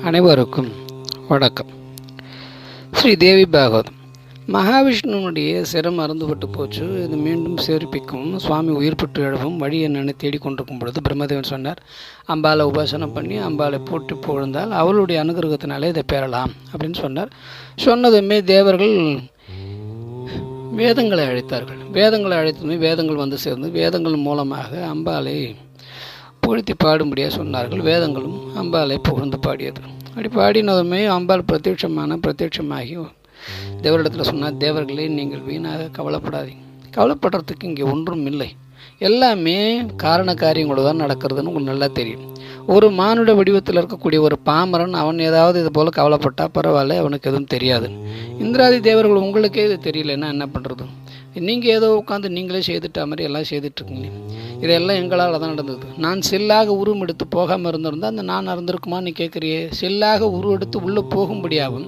அனைவருக்கும் வணக்கம். ஸ்ரீ தேவி பாகவதம். மகாவிஷ்ணுனுடைய சிரம் அறுந்துபட்டு போச்சு, இது மீண்டும் சேர்ப்பிக்கும் சுவாமி உயிர்பட்டு எழுவும் வழி என்னென்னு தேடிக்கொண்டிருக்கும் பொழுது பிரம்மதேவன் சொன்னார், அம்பாளை உபாசனம் பண்ணி அம்பாளை போற்றி புகழ்ந்தால் அவளுடைய அனுகிரகத்தினாலே இதை பெறலாம் அப்படின்னு சொன்னார். சொன்னதுமே தேவர்கள் வேதங்களை அழைத்தார்கள். வேதங்களை அழைத்ததுமே வேதங்கள் வந்து சேர்ந்து வேதங்கள் மூலமாக அம்பாளை புகழ்த்தி பாடும்படியாக சொன்னார்கள். வேதங்களும் அம்பாளை புகழ்ந்து பாடியது. அப்படி பாடினதுமே அம்பாள் பிரத்யட்சமாகி தேவரிடத்தில் சொன்னார், தேவர்களே, நீங்கள் வீணாக கவலைப்படாதீங்க. கவலைப்படுறதுக்கு இங்கே ஒன்றும் இல்லை, எல்லாமே காரண காரியங்களோடு தான் நடக்கிறதுன்னு உங்களுக்கு நல்லா தெரியும். ஒரு மானுட வடிவத்தில் இருக்கக்கூடிய ஒரு பாமரன் அவன் ஏதாவது இது போல் கவலைப்பட்டால் பரவாயில்ல, அவனுக்கு எதுவும் தெரியாது. இந்திராதி தேவர்கள் உங்களுக்கே இது தெரியலன்னா என்ன பண்ணுறது? நீங்கள் ஏதோ உட்காந்து நீங்களே செய்துட்டா மாதிரி எல்லாம் செய்துட்ருக்கீங்க. இதெல்லாம் எங்களால் தான் நடந்தது. நான் செல்லாக உருவம் எடுத்து போகாமல் இருந்திருந்தால் அந்த நான் இருந்திருக்குமான்னு கேட்குறியே. செல்லாக உருவெடுத்து உள்ளே போகும்படியாகும்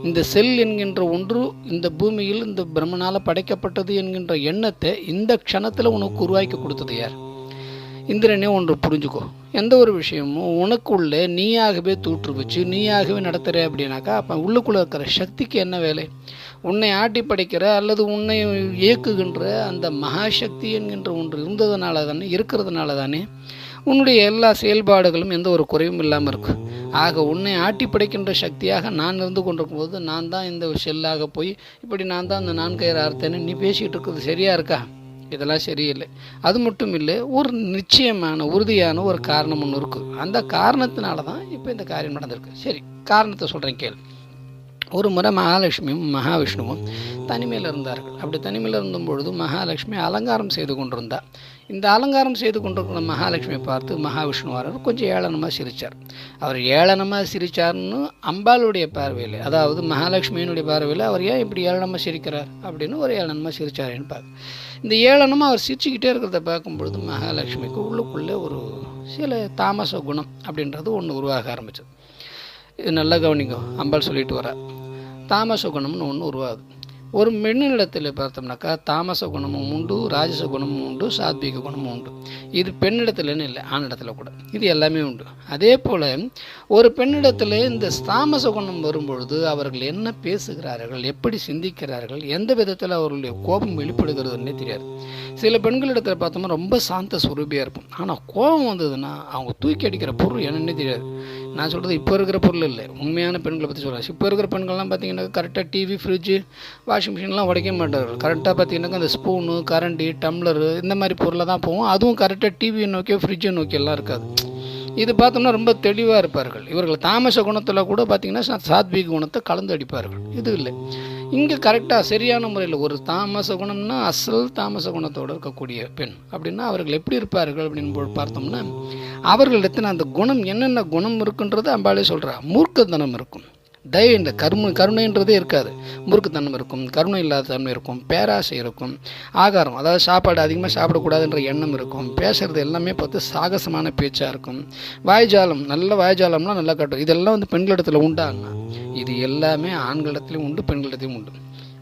இந்த செல் என்கின்ற ஒன்று இந்த பூமியில் இந்த பிரம்மனால் படைக்கப்பட்டது என்கின்ற எண்ணத்தை இந்த க்ஷணத்தில் உனக்கு உருவாக்கி கொடுத்தது யார்? இந்திரனே ஒன்று புரிஞ்சுக்கோ, எந்த ஒரு விஷயமும் உனக்குள்ளே நீயாகவே தூற்று வச்சு நீயாகவே நடத்துகிற அப்படின்னாக்கா அப்போ உள்ளுக்குள்ளே இருக்கிற சக்திக்கு என்ன வேலை? உன்னை ஆட்டி படைக்கிற அல்லது உன்னை இயக்குகின்ற அந்த மகாசக்தி என்கின்ற ஒன்று இருந்ததுனால தானே, இருக்கிறதுனால தானே உன்னுடைய எல்லா செயல்பாடுகளும் எந்த ஒரு குறைவும் இல்லாமல் இருக்கும். ஆக உன்னை ஆட்டி படைக்கின்ற சக்தியாக நான் இருந்து கொண்டிருக்கும் போது நான் தான் இந்த செல்லாக போய் இப்படி நான் தான் அந்த நான்கயிறு அறுத்தேன்னு நீ பேசிகிட்டு இருக்கிறது சரியாக இருக்கா? இதெல்லாம் சரியில்லை. அது மட்டும் இல்லை, ஒரு நிச்சயமான உறுதியான ஒரு காரணம் ஒன்று இருக்குது. அந்த காரணத்தினால தான் இப்போ இந்த காரியம் நடந்திருக்கு. சரி, காரணத்தை சொல்கிறேன் கேளு. ஒரு முறை மகாலட்சுமியும் மகாவிஷ்ணுவும் தனிமையில் இருந்தார்கள். அப்படி தனிமையில் இருந்தபொழுது மகாலட்சுமி அலங்காரம் செய்து கொண்டிருந்தார். இந்த அலங்காரம் செய்து கொண்டிருக்கிற மகாலட்சுமியை பார்த்து மகாவிஷ்ணுவார் கொஞ்சம் ஏளனமாக சிரித்தார். அவர் ஏளனமாக சிரித்தார்னு அம்பாளுடைய பார்வையில், அதாவது மகாலட்சுமியினுடைய பார்வையில் அவர் ஏன் இப்படி ஏளனமாக சிரிக்கிறார் அப்படின்னு ஒரு ஏளனமாக சிரித்தாருன்னு பார்க்க, இந்த ஏளனமாக அவர் சிரிச்சுக்கிட்டே இருக்கிறத பார்க்கும்பொழுது மகாலட்சுமிக்கு உள்ளுக்குள்ளே ஒரு சில தாமச குணம் அப்படின்றது ஒன்று உருவாக ஆரம்பிச்சது. இது நல்லா கவனிங்க, அம்பாள் சொல்லிட்டு வர தாமச குணம்னு ஒன்று உருவாகுது. ஒரு பெண்ணிடத்தில் பார்த்தோம்னாக்கா தாமச குணமும் உண்டு, ராஜச குணமும் உண்டு, சாத்வீக குணமும் உண்டு. இது பெண்ணிடத்துலன்னு இல்லை, ஆணிடத்தில் கூட இது எல்லாமே உண்டு. அதே போல் ஒரு பெண்ணிடத்தில் இந்த தாமச குணம் வரும்பொழுது அவர்கள் என்ன பேசுகிறார்கள், எப்படி சிந்திக்கிறார்கள், எந்த விதத்தில் அவர்களுடைய கோபம் வெளிப்படுகிறதுன்னே தெரியாது. சில பெண்களிடத்தில் பார்த்தோம்னா ரொம்ப சாந்த சுரூபியாக இருக்கும், ஆனால் கோபம் வந்ததுன்னா அவங்க தூக்கி அடிக்கிற பொருள் என்னன்னே தெரியாது. நான் சொல்கிறது இப்போ இருக்கிற பொருள் இல்லை, உண்மையான பெண்களை பற்றி சொல்கிறேன். இப்போ இருக்கிற பெண்கள்லாம் பார்த்தீங்கன்னா கரெக்டாக டிவி, ஃப்ரிட்ஜு, வாஷிங் மிஷின்லாம் உடைக்க மாட்டார்கள். கரெக்டாக பார்த்தீங்கன்னாக்கா அந்த ஸ்பூனு, கரண்டி, டம்ளரு இந்த மாதிரி பொருளை தான் போகும். அதுவும் கரெக்டாக டிவியை நோக்கியோ ஃப்ரிட்ஜை நோக்கியெல்லாம் இருக்காது. இது பார்த்தோம்னா ரொம்ப தெளிவாக இருப்பார்கள். இவர்கள் தாமச குணத்தில் கூட பார்த்திங்கன்னா சாத்வீக குணத்தை கலந்து அடிப்பார்கள். இது இல்லை, இங்கே கரெக்டாக சரியான முறையில் ஒரு தாமச குணம்னா அசல் தாமச குணத்தோடு இருக்கக்கூடிய பெண் அப்படின்னா அவர்கள் எப்படி இருப்பார்கள் அப்படின்னு பார்த்தோம்னா அவர்களிடத்தில் அந்த குணம் என்னென்ன குணம் இருக்குன்றது அம்பாலே சொல்கிறா. மூர்க்கத்தனம் இருக்கும், தயை இந்த கருணைன்றதே இருக்காது. முறுக்குத்தன்மை இருக்கும், கருணை இல்லாத தன்மை இருக்கும், பேராசை இருக்கும், ஆகாரம் அதாவது சாப்பாடு அதிகமாக சாப்பிடக்கூடாதுன்ற எண்ணம் இருக்கும், பேசுகிறது எல்லாமே பார்த்து சாகசமான பேச்சாக இருக்கும், வாய்ஜாலம் நல்ல வாய்ஜாலம்லாம் நல்லா காட்டும். இதெல்லாம் வந்து பெண்களிடத்தில் உண்டாங்க. இது எல்லாமே ஆண்களிடத்துலையும் உண்டு, பெண்களிடத்தையும் உண்டு.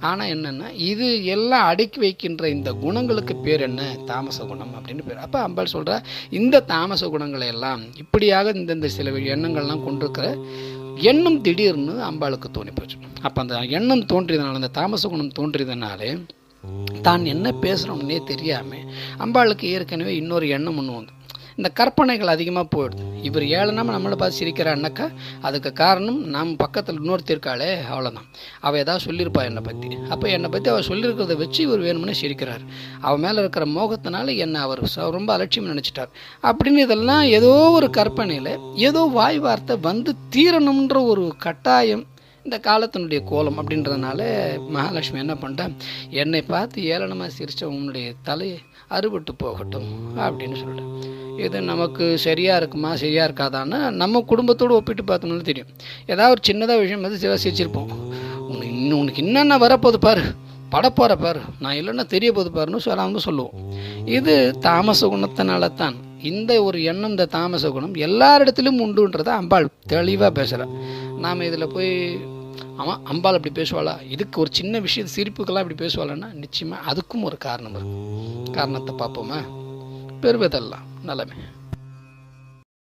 ஆனால் என்னென்னா இது எல்லாம் அடக்கி வைக்கின்ற இந்த குணங்களுக்கு பேர் என்ன? தாமச குணம் அப்படின்னு பேர். அப்போ அம்பாள் சொல்கிறா, இந்த தாமச குணங்களை எல்லாம் இப்படியாக இந்த சில எண்ணங்கள்லாம் கொண்டிருக்கிற எண்ணம் திடீர்னு அம்பாளுக்கு தோணி போச்சு. அப்போ அந்த எண்ணம் தோன்றியதுனால, அந்த தாமச குணம் தோன்றியதுனாலே தான் என்ன பேசுகிறோம்னே தெரியாமல் அம்பாளுக்கு ஏற்கனவே இன்னொரு எண்ணம் ஒன்று வந்து இந்த கற்பனைகள் அதிகமாக போயிடுது. இவர் ஏளனமாக நம்மளை பார்த்து சிரிக்கிறான்னாக்கா அதுக்கு காரணம் நாம் பக்கத்தில் இன்னொருத்தர் இருக்காளே, அவ்வளோதான், அவள் ஏதாவது சொல்லியிருப்பா என்னை பற்றி. அப்போ என்னை பற்றி அவள் சொல்லியிருக்கிறத வச்சு இவர் வேணும்னே சிரிக்கிறார். அவள் மேலே இருக்கிற மோகத்தினால என்னை அவர் ரொம்ப அலட்சியம் நினச்சிட்டார் அப்படின்னு இதெல்லாம் ஏதோ ஒரு கற்பனையில் ஏதோ வாய் வார்த்தை வந்து தீரணுன்ற ஒரு கட்டாயம் இந்த காலத்தினுடைய கோலம் அப்படின்றதுனால மகாலட்சுமி என்ன பண்ணிட்டேன், என்னை பார்த்து ஏளனமாக சிரித்த உன்னுடைய தலை அறுபட்டு போகட்டும் அப்படின்னு சொல்லிட்டேன். இது நமக்கு சரியாக இருக்குமா சரியாக இருக்காதான்னு நம்ம குடும்பத்தோடு ஒப்பிட்டு பார்த்தோம்னு தெரியும். ஏதாவது ஒரு சின்னதாக விஷயம் வந்து சிரிச்சிருப்போம். உனக்கு என்னென்ன வரப்போகுது பாரு, படப்போகிற பாரு, நான் இல்லைன்னா தெரிய போகுது பாருன்னு சொல்லாமல் சொல்லுவோம். இது தாமச குணத்தினால தான் இந்த ஒரு எண்ணம், இந்த தாமச குணம் எல்லாரிடத்திலும் உண்டுன்றதை அம்பாள் தெளிவாக பேசுகிறாள். நாம் இதில் போய் ஆமாம் அம்பாள் அப்படி பேசுவாளா, இதுக்கு ஒரு சின்ன விஷயம் சிரிப்புக்கெல்லாம் இப்படி பேசுவாளான்னா நிச்சயமாக அதுக்கும் ஒரு காரணம் இருக்குது. காரணத்தை பார்ப்போமா? பெறுவதெல்லாம் நலமே.